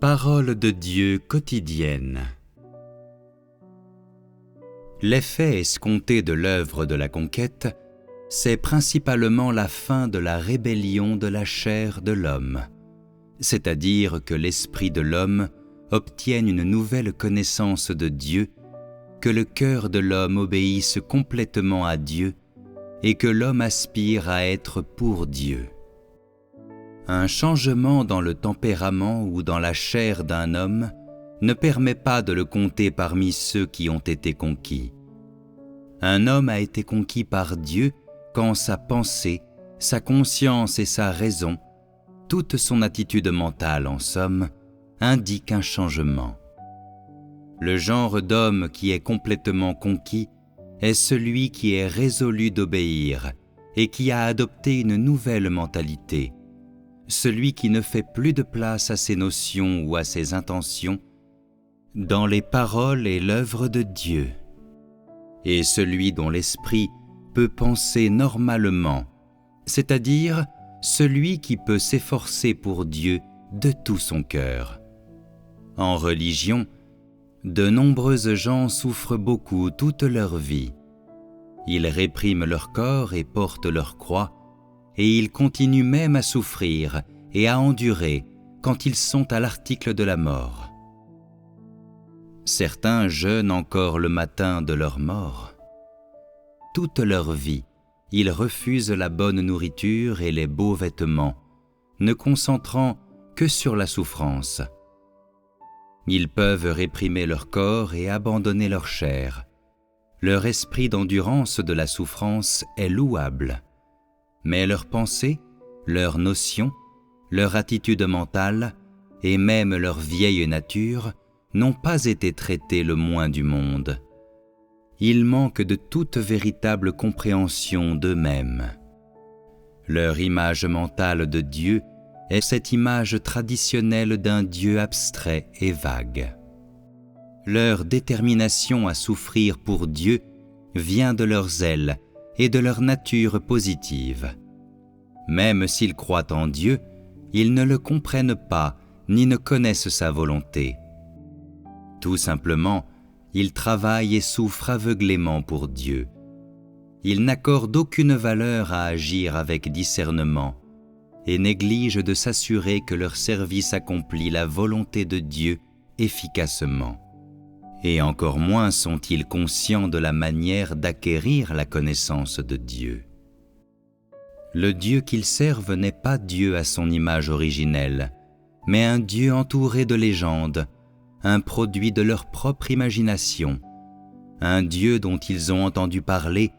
Parole de Dieu quotidienne. L'effet escompté de l'œuvre de la conquête, c'est principalement la fin de la rébellion de la chair de l'homme, c'est-à-dire que l'esprit de l'homme obtienne une nouvelle connaissance de Dieu, que le cœur de l'homme obéisse complètement à Dieu et que l'homme aspire à être pour Dieu. Un changement dans le tempérament ou dans la chair d'un homme ne permet pas de le compter parmi ceux qui ont été conquis. Un homme a été conquis par Dieu quand sa pensée, sa conscience et sa raison, toute son attitude mentale en somme, indiquent un changement. Le genre d'homme qui est complètement conquis est celui qui est résolu d'obéir et qui a adopté une nouvelle mentalité, celui qui ne fait plus de place à ses notions ou à ses intentions dans les paroles et l'œuvre de Dieu, et celui dont l'esprit peut penser normalement, c'est-à-dire celui qui peut s'efforcer pour Dieu de tout son cœur. En religion, de nombreuses gens souffrent beaucoup toute leur vie. Ils répriment leur corps et portent leur croix, et ils continuent même à souffrir et à endurer quand ils sont à l'article de la mort. Certains jeûnent encore le matin de leur mort. Toute leur vie, ils refusent la bonne nourriture et les beaux vêtements, ne concentrant que sur la souffrance. Ils peuvent réprimer leur corps et abandonner leur chair. Leur esprit d'endurance de la souffrance est louable. Mais leurs pensées, leurs notions, leur attitude mentale et même leur vieille nature n'ont pas été traitées le moins du monde. Ils manquent de toute véritable compréhension d'eux-mêmes. Leur image mentale de Dieu est cette image traditionnelle d'un Dieu abstrait et vague. Leur détermination à souffrir pour Dieu vient de leur zèle et de leur nature positive. Même s'ils croient en Dieu, ils ne le comprennent pas ni ne connaissent sa volonté. Tout simplement, ils travaillent et souffrent aveuglément pour Dieu. Ils n'accordent aucune valeur à agir avec discernement et négligent de s'assurer que leur service accomplit la volonté de Dieu efficacement. Et encore moins sont-ils conscients de la manière d'acquérir la connaissance de Dieu. Le Dieu qu'ils servent n'est pas Dieu à son image originelle, mais un Dieu entouré de légendes, un produit de leur propre imagination, un Dieu dont ils ont entendu parler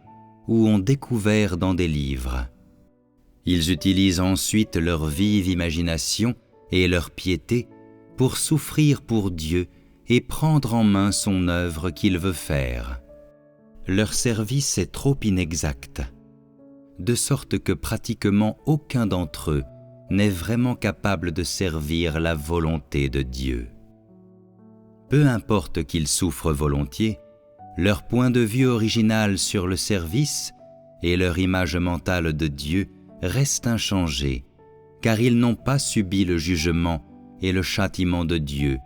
ou ont découvert dans des livres. Ils utilisent ensuite leur vive imagination et leur piété pour souffrir pour Dieu et prendre en main son œuvre qu'il veut faire. Leur service est trop inexact, de sorte que pratiquement aucun d'entre eux n'est vraiment capable de servir la volonté de Dieu. Peu importe qu'ils souffrent volontiers, leur point de vue original sur le service et leur image mentale de Dieu restent inchangés, car ils n'ont pas subi le jugement et le châtiment de Dieu,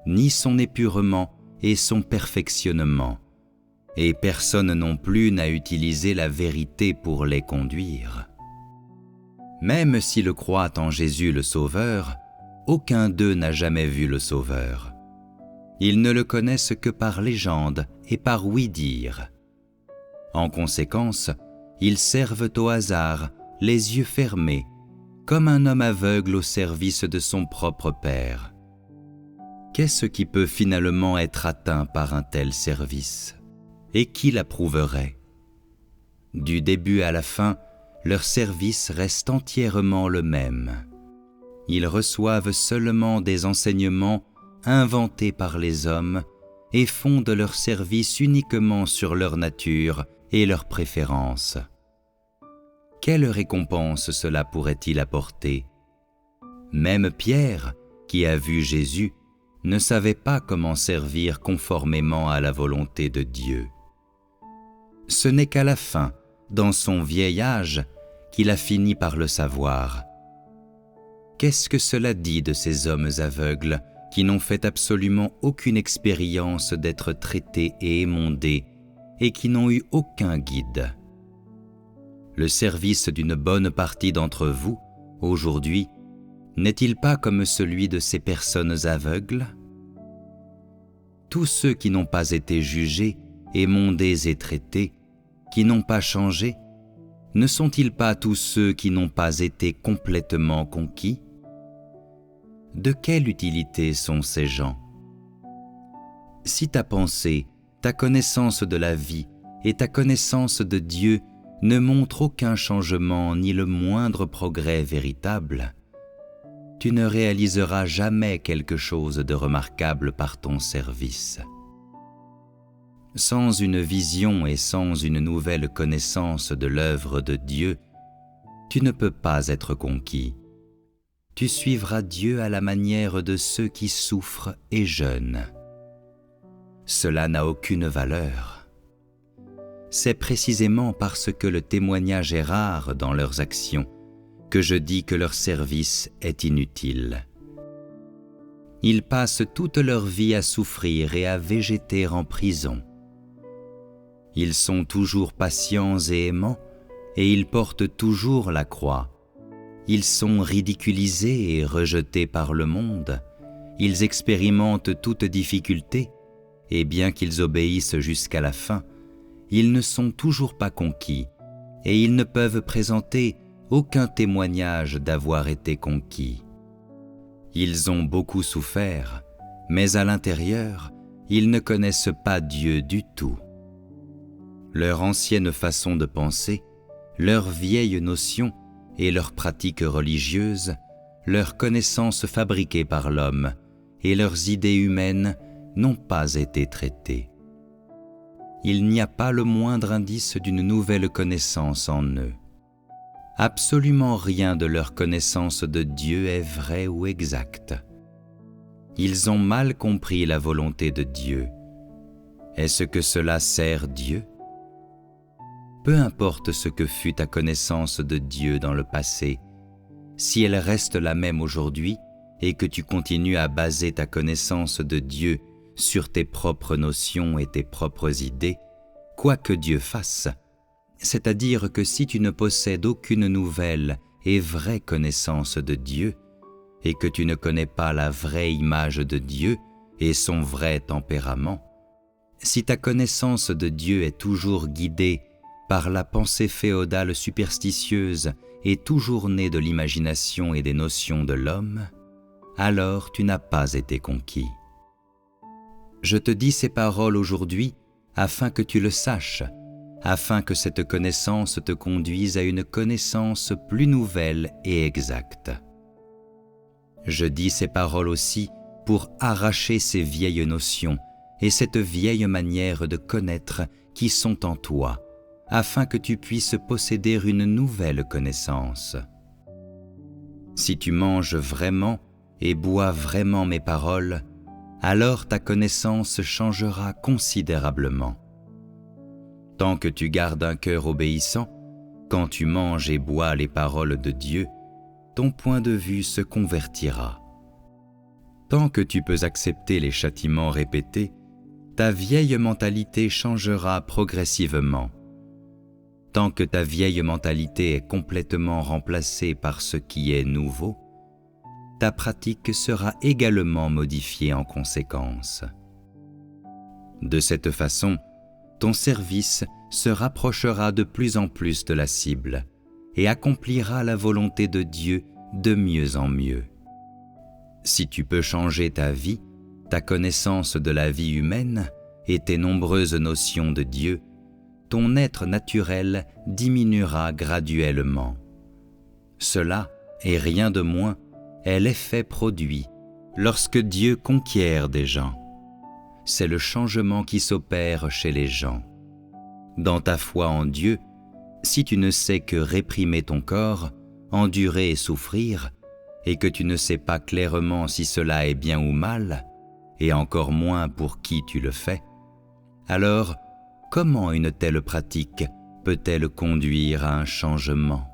ni son épurement et son perfectionnement, et personne non plus n'a utilisé la vérité pour les conduire. Même s'ils croient en Jésus le Sauveur, aucun d'eux n'a jamais vu le Sauveur. Ils ne le connaissent que par légende et par ouï-dire. En conséquence, ils servent au hasard, les yeux fermés, comme un homme aveugle au service de son propre Père. Qu'est-ce qui peut finalement être atteint par un tel service? Et qui l'approuverait? Du début à la fin, leur service reste entièrement le même. Ils reçoivent seulement des enseignements inventés par les hommes et fondent leur service uniquement sur leur nature et leurs préférences. Quelle récompense cela pourrait-il apporter? Même Pierre, qui a vu Jésus, ne savait pas comment servir conformément à la volonté de Dieu. Ce n'est qu'à la fin, dans son vieil âge, qu'il a fini par le savoir. Qu'est-ce que cela dit de ces hommes aveugles qui n'ont fait absolument aucune expérience d'être traités et émondés et qui n'ont eu aucun guide. Le service d'une bonne partie d'entre vous, aujourd'hui, n'est-il pas comme celui de ces personnes aveugles? Tous ceux qui n'ont pas été jugés, émondés et traités, qui n'ont pas changé, ne sont-ils pas tous ceux qui n'ont pas été complètement conquis? De quelle utilité sont ces gens? Si ta pensée, ta connaissance de la vie et ta connaissance de Dieu ne montrent aucun changement ni le moindre progrès véritable, tu ne réaliseras jamais quelque chose de remarquable par ton service. Sans une vision et sans une nouvelle connaissance de l'œuvre de Dieu, tu ne peux pas être conquis. Tu suivras Dieu à la manière de ceux qui souffrent et jeûnent. Cela n'a aucune valeur. C'est précisément parce que le témoignage est rare dans leurs actions que je dis que leur service est inutile. Ils passent toute leur vie à souffrir et à végéter en prison. Ils sont toujours patients et aimants, et ils portent toujours la croix. Ils sont ridiculisés et rejetés par le monde. Ils expérimentent toute difficulté, et bien qu'ils obéissent jusqu'à la fin, ils ne sont toujours pas conquis, et ils ne peuvent présenter aucun témoignage d'avoir été conquis. Ils ont beaucoup souffert, mais à l'intérieur, ils ne connaissent pas Dieu du tout. Leur ancienne façon de penser, leurs vieilles notions et leurs pratiques religieuses, leurs connaissances fabriquées par l'homme et leurs idées humaines n'ont pas été traitées. Il n'y a pas le moindre indice d'une nouvelle connaissance en eux. Absolument rien de leur connaissance de Dieu est vrai ou exact. Ils ont mal compris la volonté de Dieu. Est-ce que cela sert Dieu? Peu importe ce que fut ta connaissance de Dieu dans le passé, si elle reste la même aujourd'hui et que tu continues à baser ta connaissance de Dieu sur tes propres notions et tes propres idées, quoi que Dieu fasse, c'est-à-dire que si tu ne possèdes aucune nouvelle et vraie connaissance de Dieu, et que tu ne connais pas la vraie image de Dieu et son vrai tempérament, si ta connaissance de Dieu est toujours guidée par la pensée féodale superstitieuse et toujours née de l'imagination et des notions de l'homme, alors tu n'as pas été conquis. Je te dis ces paroles aujourd'hui afin que tu le saches, afin que cette connaissance te conduise à une connaissance plus nouvelle et exacte. Je dis ces paroles aussi pour arracher ces vieilles notions et cette vieille manière de connaître qui sont en toi, afin que tu puisses posséder une nouvelle connaissance. Si tu manges vraiment et bois vraiment mes paroles, alors ta connaissance changera considérablement. Tant que tu gardes un cœur obéissant, quand tu manges et bois les paroles de Dieu, ton point de vue se convertira. Tant que tu peux accepter les châtiments répétés, ta vieille mentalité changera progressivement. Tant que ta vieille mentalité est complètement remplacée par ce qui est nouveau, ta pratique sera également modifiée en conséquence. De cette façon, ton service se rapprochera de plus en plus de la cible et accomplira la volonté de Dieu de mieux en mieux. Si tu peux changer ta vie, ta connaissance de la vie humaine et tes nombreuses notions de Dieu, ton être naturel diminuera graduellement. Cela, et rien de moins, est l'effet produit lorsque Dieu conquiert des gens. C'est le changement qui s'opère chez les gens. Dans ta foi en Dieu, si tu ne sais que réprimer ton corps, endurer et souffrir, et que tu ne sais pas clairement si cela est bien ou mal, et encore moins pour qui tu le fais, alors comment une telle pratique peut-elle conduire à un changement ?